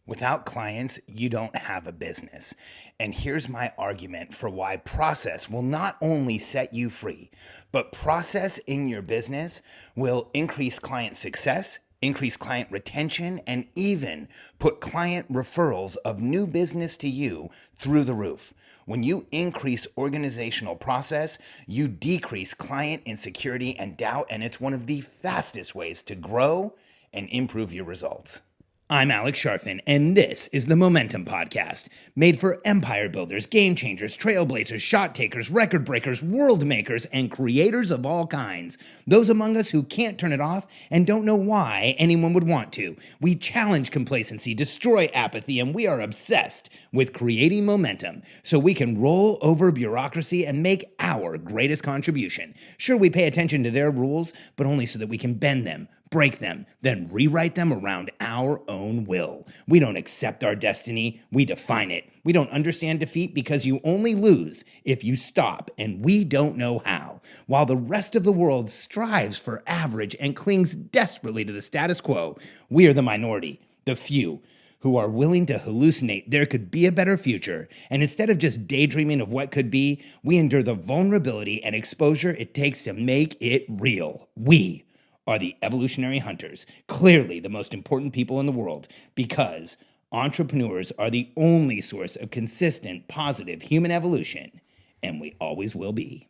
Without clients, you don't have a business. And here's my argument for why process will not only set you free, but process in your business will increase client success, increase client retention, and even put client referrals of new business to you through the roof. When you increase organizational process, you decrease client insecurity and doubt, and it's one of the fastest ways to grow and improve your results. I'm Alex Charfen, and this is the Momentum Podcast, made for empire builders, game changers, trailblazers, shot takers, record breakers, world makers, and creators of all kinds. Those among us who can't turn it off and don't know why anyone would want to. We challenge complacency, destroy apathy, and we are obsessed with creating momentum so we can roll over bureaucracy and make our greatest contribution. Sure, we pay attention to their rules, but only so that we can bend them, break them, then rewrite them around our own will. We don't accept our destiny, we define it. We don't understand defeat because you only lose if you stop, and we don't know how. While the rest of the world strives for average and clings desperately to the status quo, we are the minority, the few, who are willing to hallucinate there could be a better future, and instead of just daydreaming of what could be, we endure the vulnerability and exposure it takes to make it real. We are the evolutionary hunters, clearly the most important people in the world, because entrepreneurs are the only source of consistent, positive human evolution, and we always will be.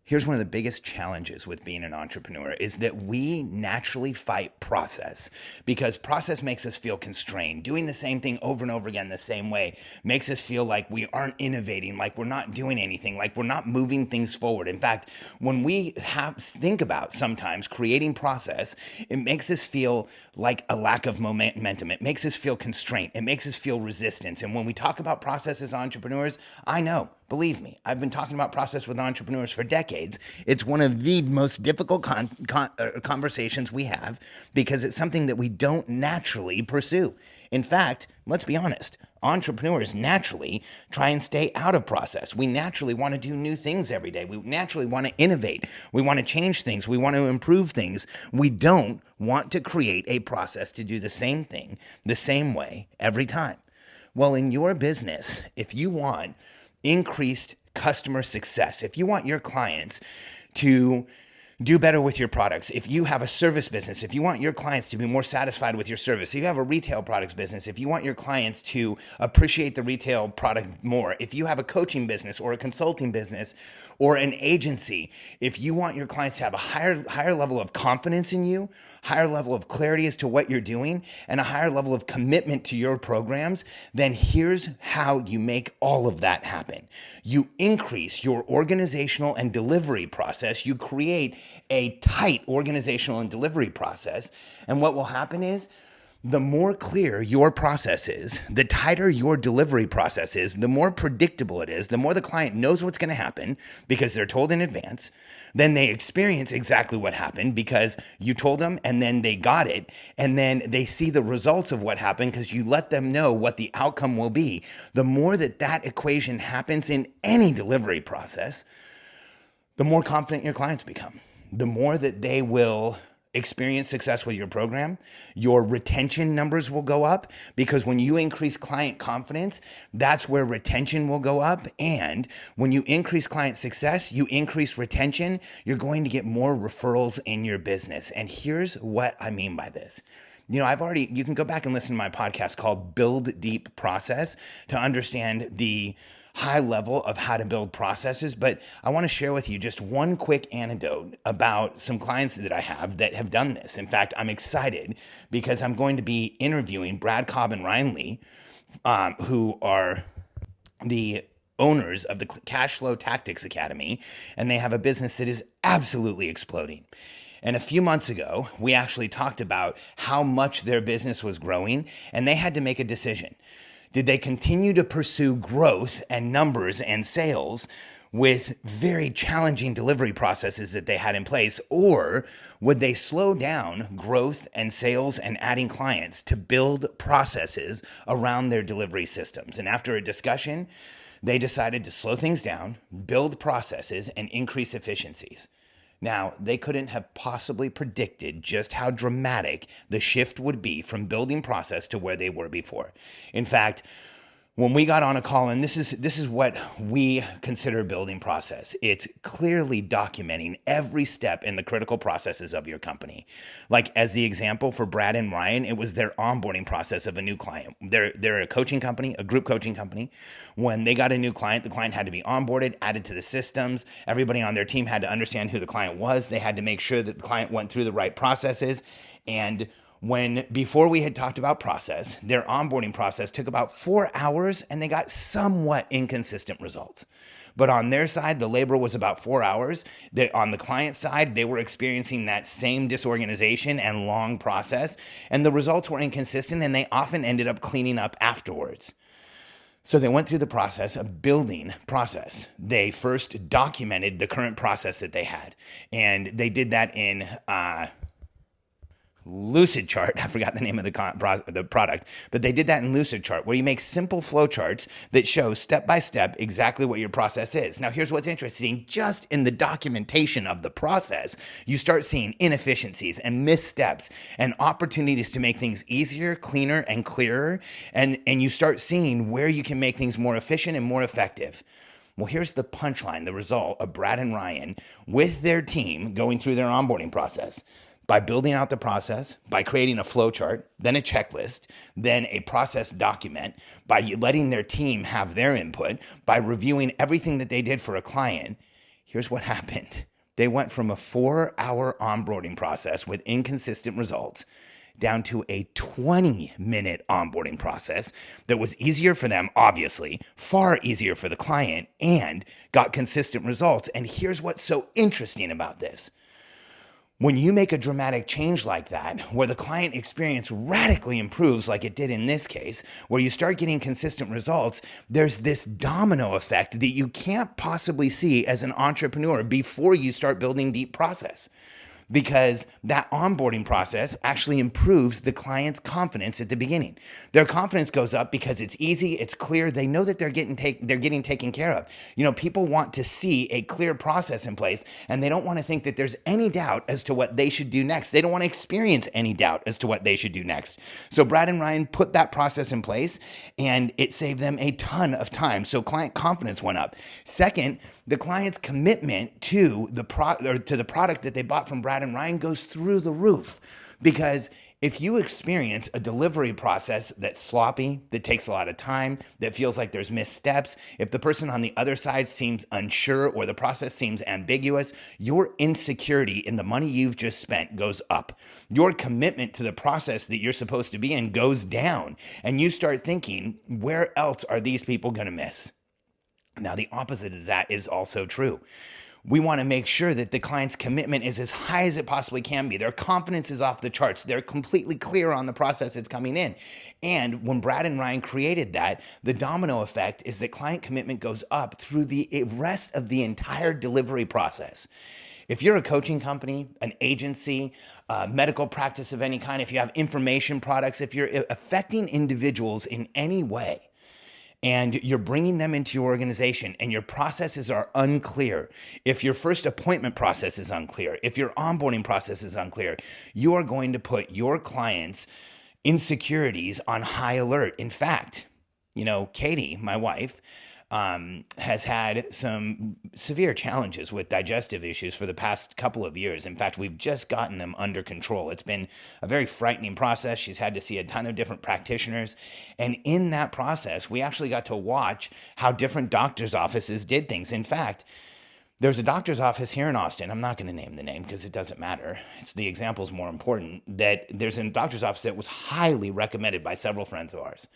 Here's one of the biggest challenges with being an entrepreneur is that we naturally fight process because process makes us feel constrained. Doing the same thing over and over again the same way makes us feel like we aren't innovating, like we're not doing anything, like we're not moving things forward. In fact, when we think about sometimes creating process, it makes us feel like a lack of momentum. It makes us feel constraint. It makes us feel resistance. And when we talk about process as entrepreneurs, I know. Believe me, I've been talking about process with entrepreneurs for decades. It's one of the most difficult conversations we have because it's something that we don't naturally pursue. In fact, let's be honest, entrepreneurs naturally try and stay out of process. We naturally want to do new things every day. We naturally want to innovate. We want to change things. We want to improve things. We don't want to create a process to do the same thing the same way every time. Well, in your business, if you want increased customer success, if you want your clients to do better with your products, if you have a service business, if you want your clients to be more satisfied with your service, if you have a retail products business, if you want your clients to appreciate the retail product more, if you have a coaching business or a consulting business or an agency, if you want your clients to have a higher level of confidence in you, higher level of clarity as to what you're doing, and a higher level of commitment to your programs, then here's how you make all of that happen. You increase your organizational and delivery process. You create a tight organizational and delivery process. And what will happen is the more clear your process is, the tighter your delivery process is, the more predictable it is, the more the client knows what's going to happen because they're told in advance. Then they experience exactly what happened because you told them and then they got it. And then they see the results of what happened because you let them know what the outcome will be. The more that equation happens in any delivery process, the more confident your clients become. The more that they will experience success with your program, your retention numbers will go up because when you increase client confidence, that's where retention will go up. And when you increase client success, you increase retention, you're going to get more referrals in your business. And here's what I mean by this. You can go back and listen to my podcast called Build Deep Process to understand the high level of how to build processes, but I want to share with you just one quick anecdote about some clients that I have that have done this. In fact, I'm excited because I'm going to be interviewing Brad Cobb and Ryan Lee, who are the owners of the Cash Flow Tactics Academy, and they have a business that is absolutely exploding. And a few months ago, we actually talked about how much their business was growing, and they had to make a decision. Did they continue to pursue growth and numbers and sales with very challenging delivery processes that they had in place, or would they slow down growth and sales and adding clients to build processes around their delivery systems? And after a discussion, they decided to slow things down, build processes, and increase efficiencies. Now, they couldn't have possibly predicted just how dramatic the shift would be from building process to where they were before. In fact, when we got on a call, and this is what we consider building process. It's clearly documenting every step in the critical processes of your company. Like as the example for Brad and Ryan, it was their onboarding process of a new client. They're a coaching company, a group coaching company. When they got a new client, the client had to be onboarded, added to the systems. Everybody on their team had to understand who the client was. They had to make sure that the client went through the right processes. And before we had talked about process, their onboarding process took about 4 hours and they got somewhat inconsistent results. But on their side, the labor was about 4 hours. On the client side, they were experiencing that same disorganization and long process, and the results were inconsistent, and they often ended up cleaning up afterwards. So they went through the process of building process. They first documented the current process that they had, and they did that in Lucid Chart. I forgot the name of the product, but they did that in Lucid Chart, where you make simple flow charts that show step by step exactly what your process is. Now, here's what's interesting. Just in the documentation of the process, you start seeing inefficiencies and missteps and opportunities to make things easier, cleaner, and clearer. And you start seeing where you can make things more efficient and more effective. Well, here's the punchline, the result of Brad and Ryan with their team going through their onboarding process. By building out the process, by creating a flow chart, then a checklist, then a process document, by letting their team have their input, by reviewing everything that they did for a client, here's what happened. They went from a 4-hour onboarding process with inconsistent results down to a 20-minute onboarding process that was easier for them, obviously, far easier for the client, and got consistent results. And here's what's so interesting about this. When you make a dramatic change like that, where the client experience radically improves like it did in this case, where you start getting consistent results, there's this domino effect that you can't possibly see as an entrepreneur before you start building deep process. Because that onboarding process actually improves the client's confidence at the beginning. Their confidence goes up because it's easy, it's clear, they know that they're getting taken care of. You know, people want to see a clear process in place, and they don't want to think that there's any doubt as to what they should do next. They don't want to experience any doubt as to what they should do next. So Brad and Ryan put that process in place, and it saved them a ton of time. So client confidence went up. Second, the client's commitment to the product that they bought from Brad and Ryan goes through the roof. Because if you experience a delivery process that's sloppy, that takes a lot of time, that feels like there's missteps, if the person on the other side seems unsure or the process seems ambiguous, your insecurity in the money you've just spent goes up. Your commitment to the process that you're supposed to be in goes down. And you start thinking, where else are these people going to miss? Now, the opposite of that is also true. We want to make sure that the client's commitment is as high as it possibly can be. Their confidence is off the charts. They're completely clear on the process that's coming in. And when Brad and Ryan created that, the domino effect is that client commitment goes up through the rest of the entire delivery process. If you're a coaching company, an agency, medical practice of any kind, if you have information products, if you're affecting individuals in any way, and you're bringing them into your organization and your processes are unclear, if your first appointment process is unclear, if your onboarding process is unclear, you are going to put your clients' insecurities on high alert. In fact, Katie, my wife, has had some severe challenges with digestive issues for the past couple of years. In fact, we've just gotten them under control. It's been a very frightening process. She's had to see a ton of different practitioners. And in that process, we actually got to watch how different doctors' offices did things. In fact, there's a doctor's office here in Austin. I'm not going to name the name because it doesn't matter. The example is more important. That there's a doctor's office that was highly recommended by several friends of ours.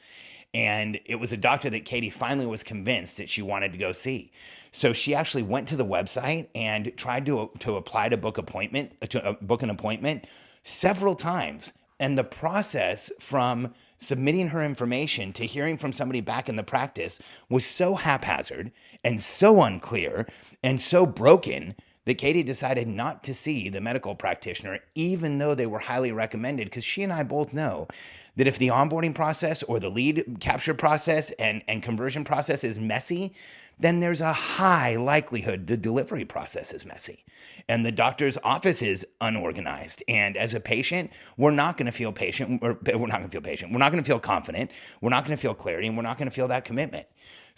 And it was a doctor that Katie finally was convinced that she wanted to go see. So she actually went to the website and tried to apply to book an appointment several times. And the process from submitting her information to hearing from somebody back in the practice was so haphazard and so unclear and so broken that Katie decided not to see the medical practitioner, even though they were highly recommended, because she and I both know that if the onboarding process or the lead capture process and conversion process is messy, then there's a high likelihood the delivery process is messy and the doctor's office is unorganized. And as a patient, we're not going to feel patient, or we're not going to feel patient. We're not going to feel confident. We're not going to feel clarity, and we're not going to feel that commitment.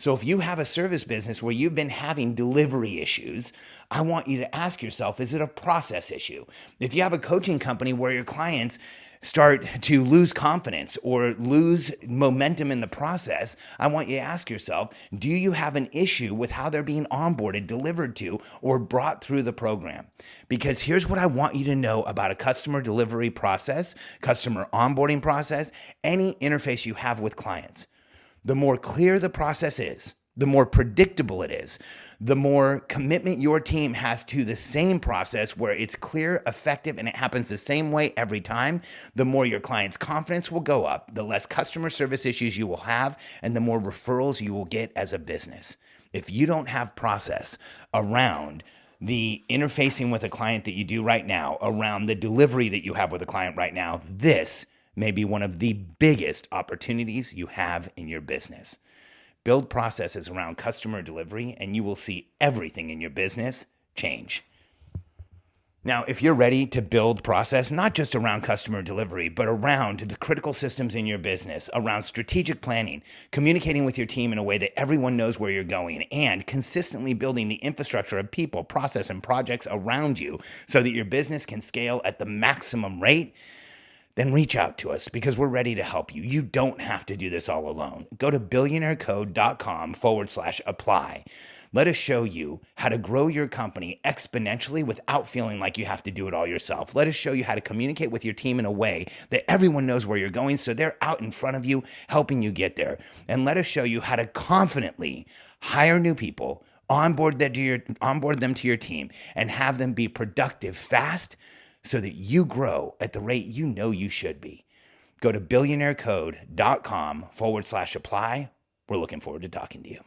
So if you have a service business where you've been having delivery issues, I want you to ask yourself, is it a process issue? If you have a coaching company where your clients start to lose confidence or lose momentum in the process, I want you to ask yourself, do you have an issue with how they're being onboarded, delivered to, or brought through the program? Because here's what I want you to know about a customer delivery process, customer onboarding process, any interface you have with clients. The more clear the process is, the more predictable it is, the more commitment your team has to the same process where it's clear, effective, and it happens the same way every time, the more your client's confidence will go up, the less customer service issues you will have, and the more referrals you will get as a business. If you don't have process around the interfacing with a client that you do right now, around the delivery that you have with a client right now, this may be one of the biggest opportunities you have in your business. Build processes around customer delivery, and you will see everything in your business change. Now, if you're ready to build process, not just around customer delivery, but around the critical systems in your business, around strategic planning, communicating with your team in a way that everyone knows where you're going, and consistently building the infrastructure of people, process, and projects around you so that your business can scale at the maximum rate, then reach out to us because we're ready to help you. You don't have to do this all alone. Go to billionairecode.com/apply. Let us show you how to grow your company exponentially without feeling like you have to do it all yourself. Let us show you how to communicate with your team in a way that everyone knows where you're going so they're out in front of you helping you get there. And let us show you how to confidently hire new people, onboard them to your team, and have them be productive fast so that you grow at the rate you know you should be. Go to billionairecode.com/apply. We're looking forward to talking to you.